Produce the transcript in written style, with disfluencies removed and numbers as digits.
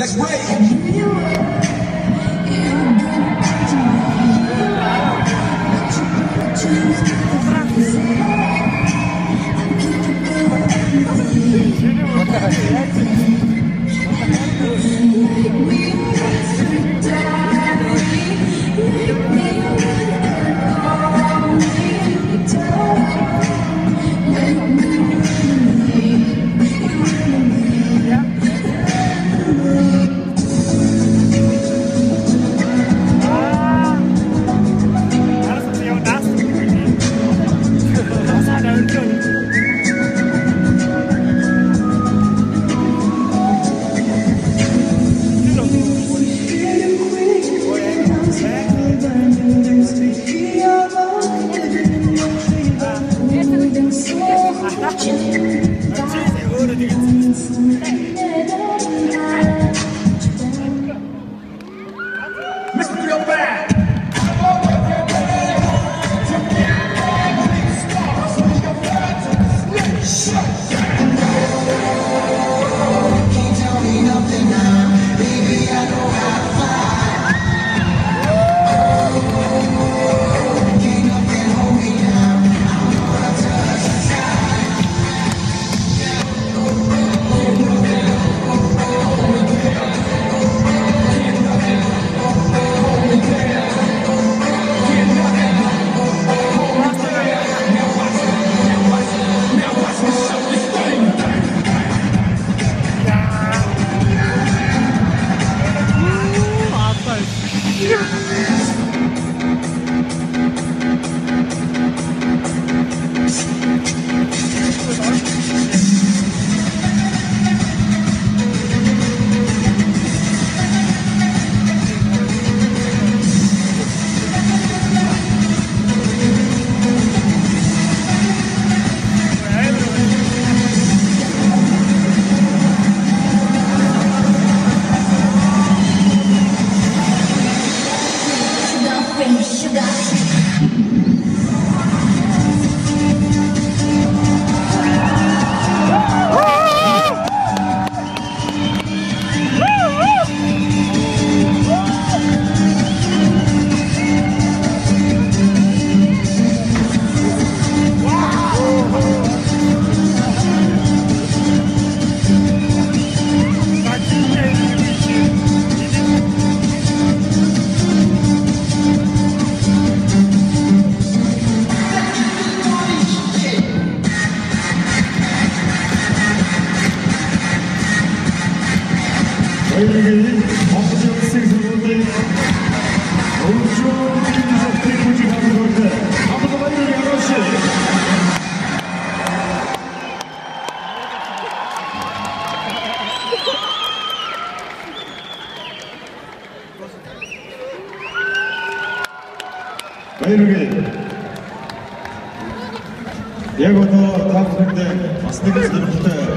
Let's rave. Mr. Real Bad. Can't tell me nothing now, baby. I know how to fly. Can't nothing hold me down. I know how to touch the sky. Oynayın, official season buradayız. Oyuncu bir buçuk hafta burada. Hafta bayılır yavaşı. Bayılır. Yegoto, tam burada. Aslında kızlarımızda.